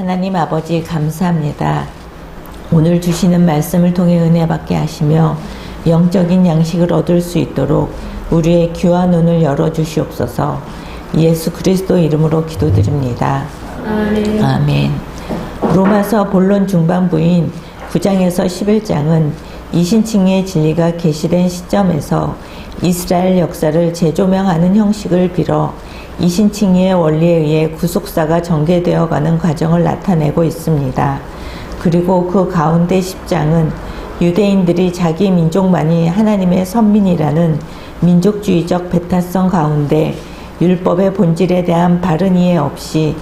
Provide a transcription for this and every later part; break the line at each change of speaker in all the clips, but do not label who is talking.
하나님 아버지 감사합니다. 오늘 주시는 말씀을 통해 은혜 받게 하시며 영적인 양식을 얻을 수 있도록 우리의 귀와 눈을 열어주시옵소서. 예수 그리스도 이름으로 기도드립니다.
아멘.
아멘. 로마서 본론 중반부인 9장에서 11장은 이신칭의 진리가 계시된 시점에서 이스라엘 역사를 재조명하는 형식을 빌어 이신칭의 원리에 의해 구속사가 전개되어 가는 과정을 나타내고 있습니다. 그리고 그 가운데 10장은 유대인들이 자기 민족만이 하나님의 선민이라는 민족주의적 배타성 가운데 율법의 본질에 대한 바른 이해 없이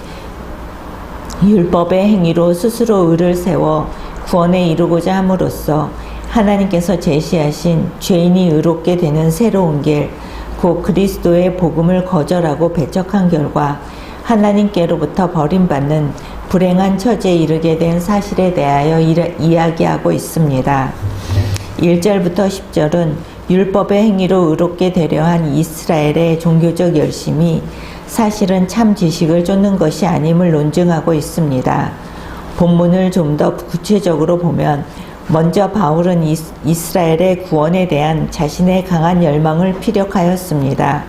율법의 행위로 스스로 의를 세워 구원에 이르고자 함으로써 하나님께서 제시하신 죄인이 의롭게 되는 새로운 길, 곧 그리스도의 복음을 거절하고 배척한 결과 하나님께로부터 버림받는 불행한 처지에 이르게 된 사실에 대하여 이야기하고 있습니다. 1절부터 10절은 율법의 행위로 의롭게 되려 한 이스라엘의 종교적 열심이 사실은 참 지식을 쫓는 것이 아님을 논증하고 있습니다. 본문을 좀 더 구체적으로 보면 먼저 바울은 이스라엘의 구원에 대한 자신의 강한 열망을 피력하였습니다.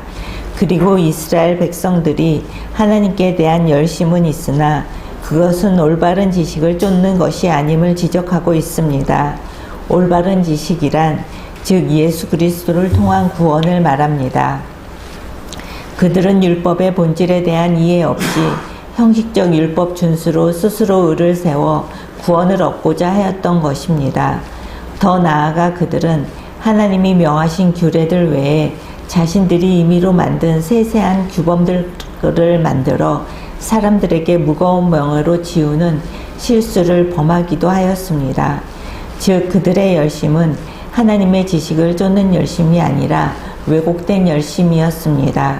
그리고 이스라엘 백성들이 하나님께 대한 열심은 있으나 그것은 올바른 지식을 쫓는 것이 아님을 지적하고 있습니다. 올바른 지식이란 즉 예수 그리스도를 통한 구원을 말합니다. 그들은 율법의 본질에 대한 이해 없이 형식적 율법 준수로 스스로 의를 세워 구원을 얻고자 하였던 것입니다. 더 나아가 그들은 하나님이 명하신 규례들 외에 자신들이 임의로 만든 세세한 규범들을 만들어 사람들에게 무거운 명예로 지우는 실수를 범하기도 하였습니다. 즉 그들의 열심은 하나님의 지식을 쫓는 열심이 아니라 왜곡된 열심이었습니다.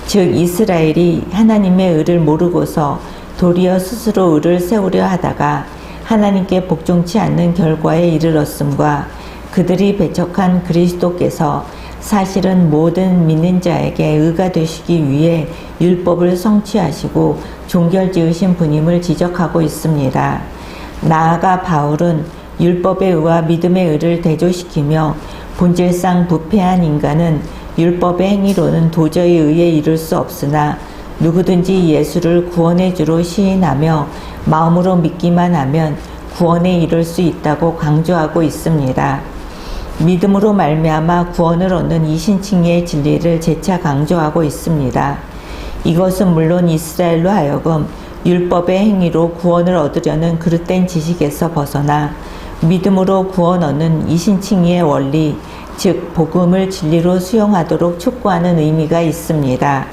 즉 이스라엘이 하나님의 의를 모르고서 도리어 스스로 의를 세우려 하다가 하나님께 복종치 않는 결과에 이르렀음과 그들이 배척한 그리스도께서 사실은 모든 믿는 자에게 의가 되시기 위해 율법을 성취하시고 종결 지으신 분임을 지적하고 있습니다. 나아가 바울은 율법의 의와 믿음의 의를 대조시키며 본질상 부패한 인간은 율법의 행위로는 도저히 의에 이를 수 없으나 누구든지 예수를 구원의 주로 시인하며 마음으로 믿기만 하면 구원에 이를 수 있다고 강조하고 있습니다. 믿음으로 말미암아 구원을 얻는 이신칭의 진리를 재차 강조하고 있습니다. 이것은 물론 이스라엘로 하여금 율법의 행위로 구원을 얻으려는 그릇된 지식에서 벗어나 믿음으로 구원 얻는 이신칭의 원리, 즉 복음을 진리로 수용하도록 촉구하는 의미가 있습니다.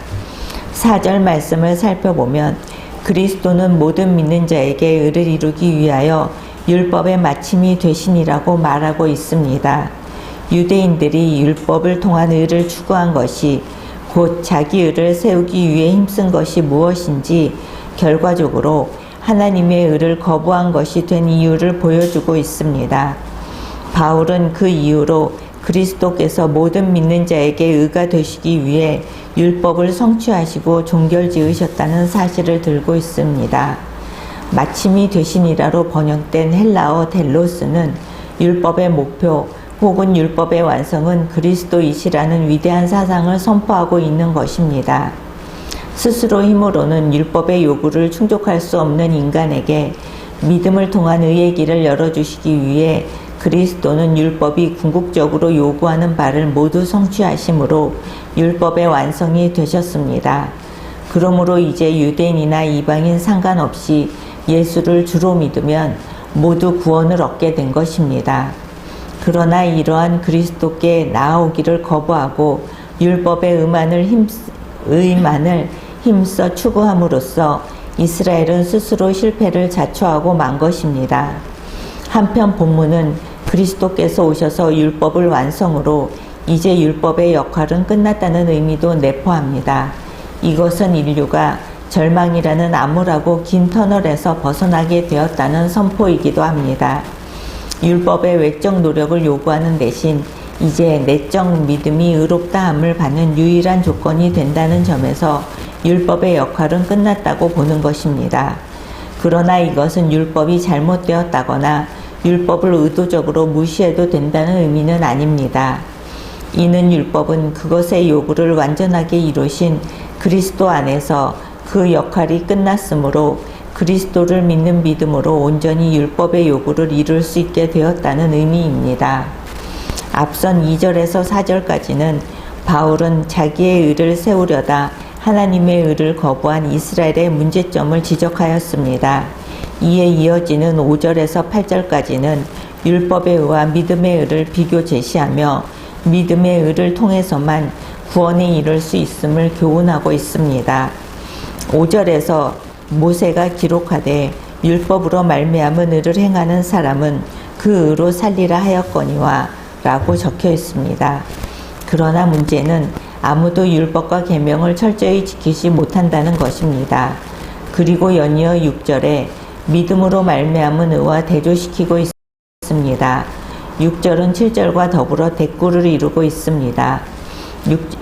4절 말씀을 살펴보면 그리스도는 모든 믿는 자에게 의를 이루기 위하여 율법의 마침이 되시니라고 말하고 있습니다. 유대인들이 율법을 통한 의를 추구한 것이 곧 자기 의를 세우기 위해 힘쓴 것이 무엇인지 결과적으로 하나님의 의를 거부한 것이 된 이유를 보여주고 있습니다. 바울은 그 이유로 그리스도께서 모든 믿는 자에게 의가 되시기 위해 율법을 성취하시고 종결 지으셨다는 사실을 들고 있습니다. 마침이 되시니라로 번역된 헬라어 델로스는 율법의 목표 혹은 율법의 완성은 그리스도이시라는 위대한 사상을 선포하고 있는 것입니다. 스스로 힘으로는 율법의 요구를 충족할 수 없는 인간에게 믿음을 통한 의의 길을 열어주시기 위해 그리스도는 율법이 궁극적으로 요구하는 바를 모두 성취하심으로 율법의 완성이 되셨습니다. 그러므로 이제 유대인이나 이방인 상관없이 예수를 주로 믿으면 모두 구원을 얻게 된 것입니다. 그러나 이러한 그리스도께 나아오기를 거부하고 율법의 의만을 힘써 추구함으로써 이스라엘은 스스로 실패를 자초하고 만 것입니다. 한편 본문은 그리스도께서 오셔서 율법을 완성으로 이제 율법의 역할은 끝났다는 의미도 내포합니다. 이것은 인류가 절망이라는 암울하고 긴 터널에서 벗어나게 되었다는 선포이기도 합니다. 율법의 외적 노력을 요구하는 대신 이제 내적 믿음이 의롭다함을 받는 유일한 조건이 된다는 점에서 율법의 역할은 끝났다고 보는 것입니다. 그러나 이것은 율법이 잘못되었다거나 율법을 의도적으로 무시해도 된다는 의미는 아닙니다. 이는 율법은 그것의 요구를 완전하게 이루신 그리스도 안에서 그 역할이 끝났으므로 그리스도를 믿는 믿음으로 온전히 율법의 요구를 이룰 수 있게 되었다는 의미입니다. 앞선 2절에서 4절까지는 바울은 자기의 의를 세우려다 하나님의 의를 거부한 이스라엘의 문제점을 지적하였습니다. 이에 이어지는 5절에서 8절까지는 율법의 의와 믿음의 의를 비교 제시하며 믿음의 의를 통해서만 구원에 이를 수 있음을 교훈하고 있습니다. 5절에서 모세가 기록하되 율법으로 말미암은 의를 행하는 사람은 그 의로 살리라 하였거니와 라고 적혀 있습니다. 그러나 문제는 아무도 율법과 계명을 철저히 지키지 못한다는 것입니다. 그리고 연이어 6절에 믿음으로 말미암은 의와 대조시키고 있습니다. 6절은 7절과 더불어 대꾸를 이루고 있습니다.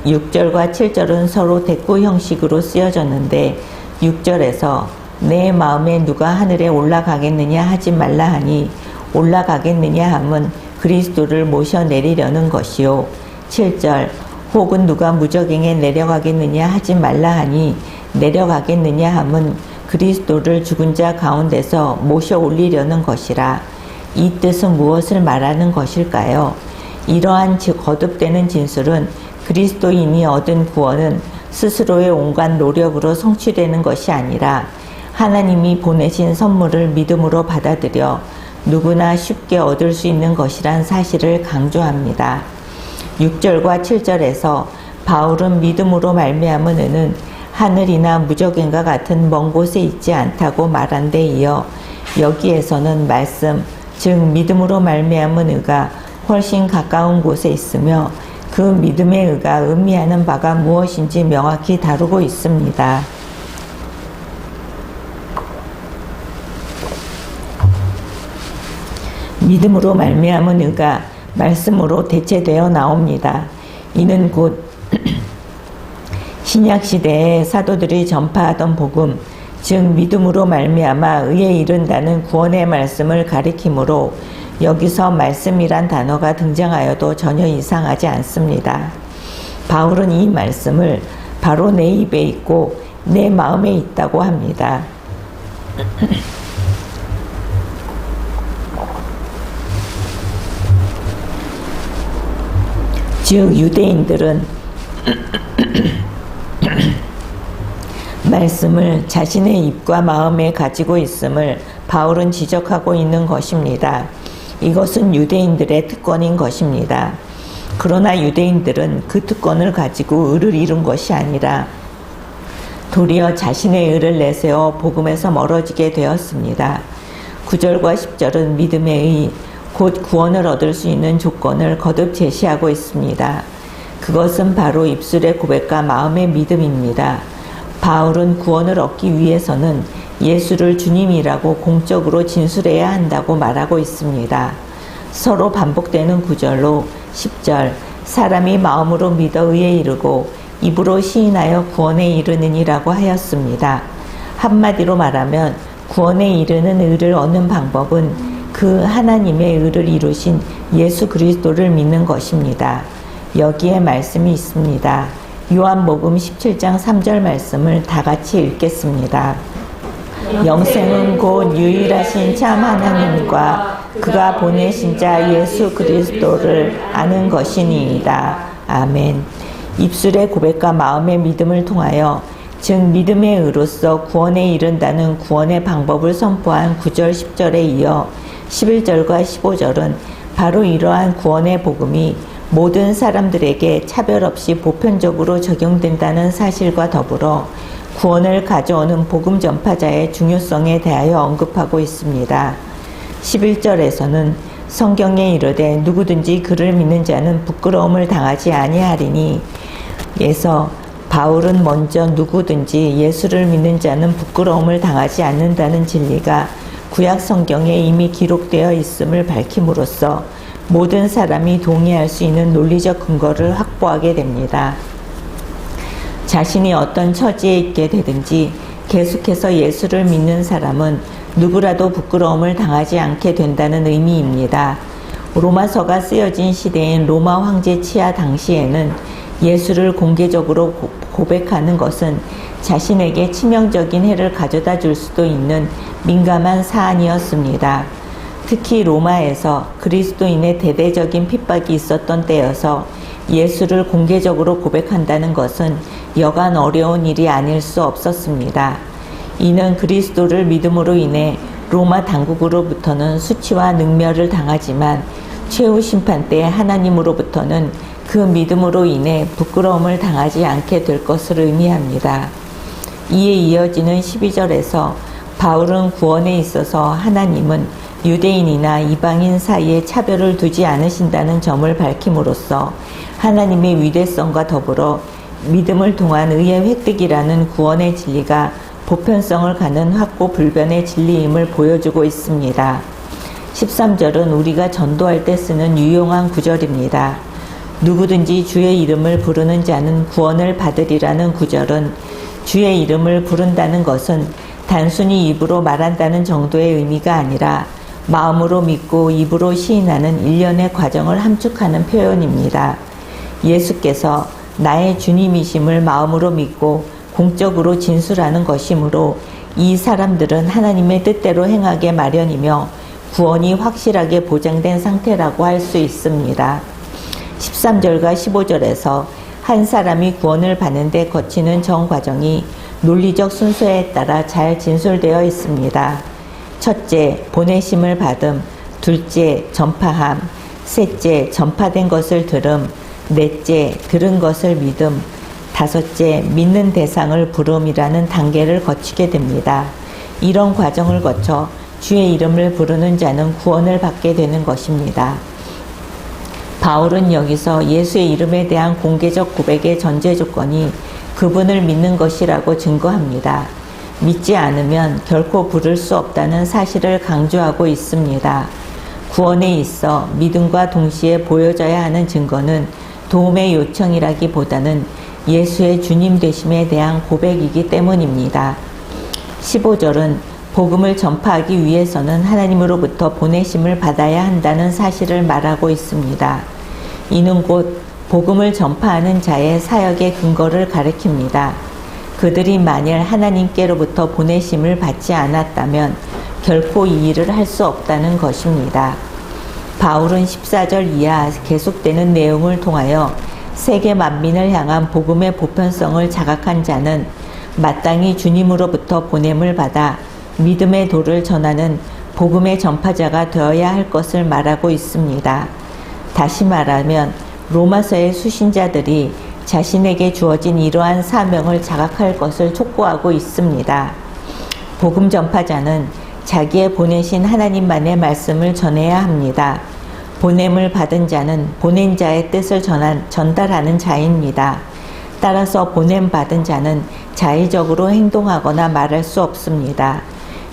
6절과 7절은 서로 대꾸 형식으로 쓰여졌는데 6절에서 내 마음에 누가 하늘에 올라가겠느냐 하지 말라 하니 올라가겠느냐 함은 그리스도를 모셔내리려는 것이요. 7절 혹은 누가 무저갱에 내려가겠느냐 하지 말라 하니 내려가겠느냐 함은 그리스도를 죽은 자 가운데서 모셔 올리려는 것이라. 이 뜻은 무엇을 말하는 것일까요? 이러한 거듭되는 진술은 그리스도인이 얻은 구원은 스스로의 온갖 노력으로 성취되는 것이 아니라 하나님이 보내신 선물을 믿음으로 받아들여 누구나 쉽게 얻을 수 있는 것이란 사실을 강조합니다. 6절과 7절에서 바울은 믿음으로 말미암은 의는 하늘이나 무저갱과 같은 먼 곳에 있지 않다고 말한 데 이어 여기에서는 말씀, 즉 믿음으로 말미암은 의가 훨씬 가까운 곳에 있으며 그 믿음의 의가 의미하는 바가 무엇인지 명확히 다루고 있습니다. 믿음으로 말미암은 의가 말씀으로 대체되어 나옵니다. 이는 곧 신약시대에 사도들이 전파하던 복음, 즉 믿음으로 말미암아 의에 이른다는 구원의 말씀을 가리키므로 여기서 말씀이란 단어가 등장하여도 전혀 이상하지 않습니다. 바울은 이 말씀을 바로 내 입에 있고 내 마음에 있다고 합니다. 즉 유대인들은 말씀을 자신의 입과 마음에 가지고 있음을 바울은 지적하고 있는 것입니다. 이것은 유대인들의 특권인 것입니다. 그러나 유대인들은 그 특권을 가지고 의를 이룬 것이 아니라 도리어 자신의 의를 내세워 복음에서 멀어지게 되었습니다. 9절과 10절은 믿음의 의, 곧 구원을 얻을 수 있는 조건을 거듭 제시하고 있습니다. 그것은 바로 입술의 고백과 마음의 믿음입니다. 바울은 구원을 얻기 위해서는 예수를 주님이라고 공적으로 진술해야 한다고 말하고 있습니다. 서로 반복되는 구절로 10절 사람이 마음으로 믿어 의에 이르고 입으로 시인하여 구원에 이르느니라고 하였습니다. 한마디로 말하면 구원에 이르는 의를 얻는 방법은 그 하나님의 의를 이루신 예수 그리스도를 믿는 것입니다. 여기에 말씀이 있습니다. 요한복음 17장 3절 말씀을 다 같이 읽겠습니다. 영생은 곧 유일하신 참 하나님과 그가 보내신 자 예수 그리스도를 아는 것이니이다. 아멘. 입술의 고백과 마음의 믿음을 통하여 즉 믿음의 의로서 구원에 이른다는 구원의 방법을 선포한 9절 10절에 이어 11절과 15절은 바로 이러한 구원의 복음이 모든 사람들에게 차별 없이 보편적으로 적용된다는 사실과 더불어 구원을 가져오는 복음 전파자의 중요성에 대하여 언급하고 있습니다. 11절에서는 성경에 이르되 누구든지 그를 믿는 자는 부끄러움을 당하지 아니하리니 에서 바울은 먼저 누구든지 예수를 믿는 자는 부끄러움을 당하지 않는다는 진리가 구약 성경에 이미 기록되어 있음을 밝힘으로써 모든 사람이 동의할 수 있는 논리적 근거를 확보하게 됩니다. 자신이 어떤 처지에 있게 되든지 계속해서 예수를 믿는 사람은 누구라도 부끄러움을 당하지 않게 된다는 의미입니다. 로마서가 쓰여진 시대인 로마 황제 치하 당시에는 예수를 공개적으로 고백하는 것은 자신에게 치명적인 해를 가져다 줄 수도 있는 민감한 사안이었습니다. 특히 로마에서 그리스도인의 대대적인 핍박이 있었던 때여서 예수를 공개적으로 고백한다는 것은 여간 어려운 일이 아닐 수 없었습니다. 이는 그리스도를 믿음으로 인해 로마 당국으로부터는 수치와 능멸을 당하지만 최후 심판 때 하나님으로부터는 그 믿음으로 인해 부끄러움을 당하지 않게 될 것을 의미합니다. 이에 이어지는 12절에서 바울은 구원에 있어서 하나님은 유대인이나 이방인 사이에 차별을 두지 않으신다는 점을 밝힘으로써 하나님의 위대성과 더불어 믿음을 통한 의의 획득이라는 구원의 진리가 보편성을 가는 확고불변의 진리임을 보여주고 있습니다. 13절은 우리가 전도할 때 쓰는 유용한 구절입니다. 누구든지 주의 이름을 부르는 자는 구원을 받으리라는 구절은 주의 이름을 부른다는 것은 단순히 입으로 말한다는 정도의 의미가 아니라 마음으로 믿고 입으로 시인하는 일련의 과정을 함축하는 표현입니다. 예수께서 나의 주님이심을 마음으로 믿고 공적으로 진술하는 것이므로 이 사람들은 하나님의 뜻대로 행하게 마련이며 구원이 확실하게 보장된 상태라고 할 수 있습니다. 13절과 15절에서 한 사람이 구원을 받는 데 거치는 전 과정이 논리적 순서에 따라 잘 진술되어 있습니다. 첫째, 보내심을 받음. 둘째, 전파함. 셋째, 전파된 것을 들음. 넷째, 들은 것을 믿음. 다섯째, 믿는 대상을 부름이라는 단계를 거치게 됩니다. 이런 과정을 거쳐 주의 이름을 부르는 자는 구원을 받게 되는 것입니다. 바울은 여기서 예수의 이름에 대한 공개적 고백의 전제 조건이 그분을 믿는 것이라고 증거합니다. 믿지 않으면 결코 부를 수 없다는 사실을 강조하고 있습니다. 구원에 있어 믿음과 동시에 보여져야 하는 증거는 도움의 요청이라기보다는 예수의 주님 되심에 대한 고백이기 때문입니다. 15절은 복음을 전파하기 위해서는 하나님으로부터 보내심을 받아야 한다는 사실을 말하고 있습니다. 이는 곧 복음을 전파하는 자의 사역의 근거를 가리킵니다. 그들이 만일 하나님께로부터 보내심을 받지 않았다면 결코 이 일을 할 수 없다는 것입니다. 바울은 14절 이하 계속되는 내용을 통하여 세계 만민을 향한 복음의 보편성을 자각한 자는 마땅히 주님으로부터 보냄을 받아 믿음의 도를 전하는 복음의 전파자가 되어야 할 것을 말하고 있습니다. 다시 말하면 로마서의 수신자들이 자신에게 주어진 이러한 사명을 자각할 것을 촉구하고 있습니다. 복음 전파자는 자기의 보내신 하나님만의 말씀을 전해야 합니다. 보냄을 받은 자는 보낸 자의 뜻을 전달하는 자입니다. 따라서 보냄 받은 자는 자의적으로 행동하거나 말할 수 없습니다.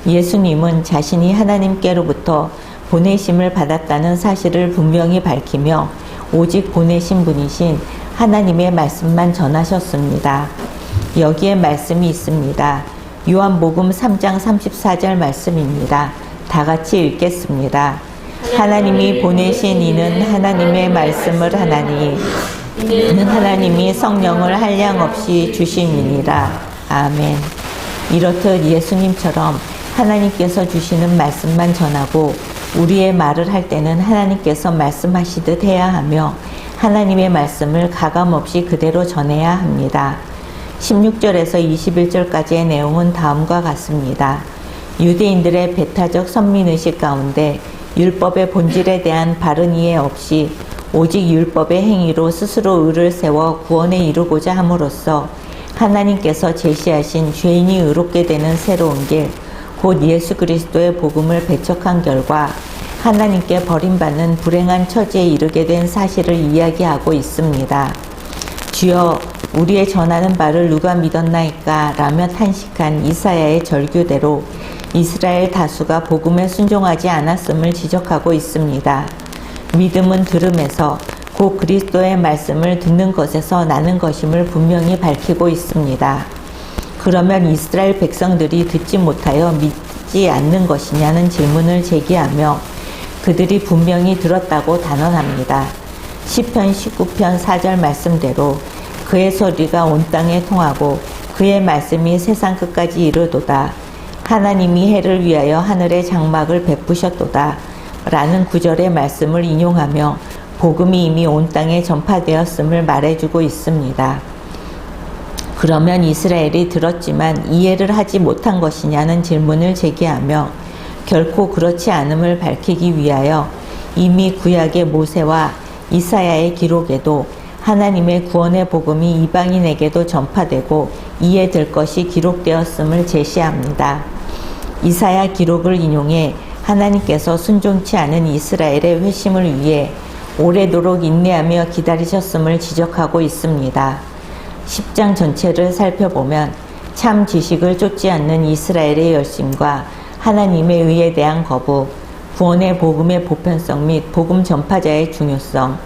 예수님은 자신이 하나님께로부터 보내심을 받았다는 사실을 분명히 밝히며 오직 보내신 분이신 하나님의 말씀만 전하셨습니다. 여기에 말씀이 있습니다. 요한복음 3장 34절 말씀입니다. 다 같이 읽겠습니다. 하나님이 보내신 이는 하나님의 말씀을 하나니 이는 하나님이 성령을 한량없이 주심이니라. 아멘. 이렇듯 예수님처럼 하나님께서 주시는 말씀만 전하고 우리의 말을 할 때는 하나님께서 말씀하시듯 해야 하며 하나님의 말씀을 가감없이 그대로 전해야 합니다. 16절에서 21절까지의 내용은 다음과 같습니다. 유대인들의 배타적 선민의식 가운데 율법의 본질에 대한 바른 이해 없이 오직 율법의 행위로 스스로 의를 세워 구원에 이루고자 함으로써 하나님께서 제시하신 죄인이 의롭게 되는 새로운 길, 곧 예수 그리스도의 복음을 배척한 결과 하나님께 버림받는 불행한 처지에 이르게 된 사실을 이야기하고 있습니다. 주여, 우리의 전하는 바를 누가 믿었나이까? 라며 탄식한 이사야의 절규대로 이스라엘 다수가 복음에 순종하지 않았음을 지적하고 있습니다. 믿음은 들음에서 곧 그리스도의 말씀을 듣는 것에서 나는 것임을 분명히 밝히고 있습니다. 그러면 이스라엘 백성들이 듣지 못하여 믿지 않는 것이냐는 질문을 제기하며 그들이 분명히 들었다고 단언합니다. 시편 19편 4절 말씀대로 그의 소리가 온 땅에 통하고 그의 말씀이 세상 끝까지 이르도다. 하나님이 해를 위하여 하늘의 장막을 베푸셨도다. 라는 구절의 말씀을 인용하며 복음이 이미 온 땅에 전파되었음을 말해주고 있습니다. 그러면 이스라엘이 들었지만 이해를 하지 못한 것이냐는 질문을 제기하며 결코 그렇지 않음을 밝히기 위하여 이미 구약의 모세와 이사야의 기록에도 하나님의 구원의 복음이 이방인에게도 전파되고 이해될 것이 기록되었음을 제시합니다. 이사야 기록을 인용해 하나님께서 순종치 않은 이스라엘의 회심을 위해 오래도록 인내하며 기다리셨음을 지적하고 있습니다. 10장 전체를 살펴보면 참 지식을 쫓지 않는 이스라엘의 열심과 하나님의 의에 대한 거부, 구원의 복음의 보편성 및 복음 전파자의 중요성,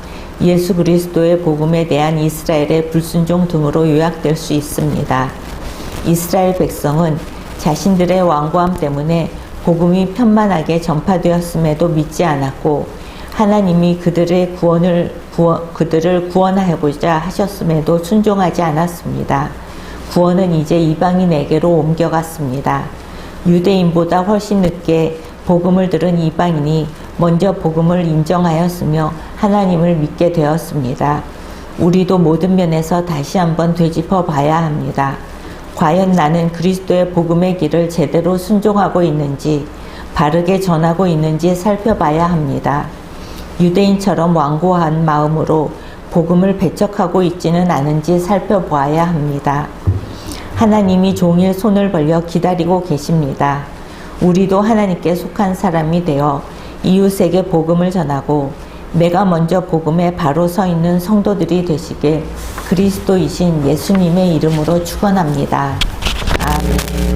예수 그리스도의 복음에 대한 이스라엘의 불순종 등으로 요약될 수 있습니다. 이스라엘 백성은 자신들의 완고함 때문에 복음이 편만하게 전파되었음에도 믿지 않았고 하나님이 그들을 구원하고자 하셨음에도 순종하지 않았습니다. 구원은 이제 이방인에게로 옮겨갔습니다. 유대인보다 훨씬 늦게 복음을 들은 이방인이 먼저 복음을 인정하였으며 하나님을 믿게 되었습니다. 우리도 모든 면에서 다시 한번 되짚어 봐야 합니다. 과연 나는 그리스도의 복음의 길을 제대로 순종하고 있는지, 바르게 전하고 있는지 살펴봐야 합니다. 유대인처럼 완고한 마음으로 복음을 배척하고 있지는 않은지 살펴보아야 합니다. 하나님이 종일 손을 벌려 기다리고 계십니다. 우리도 하나님께 속한 사람이 되어 이웃에게 복음을 전하고 내가 먼저 복음에 바로 서 있는 성도들이 되시길 그리스도이신 예수님의 이름으로 축원합니다. 아멘.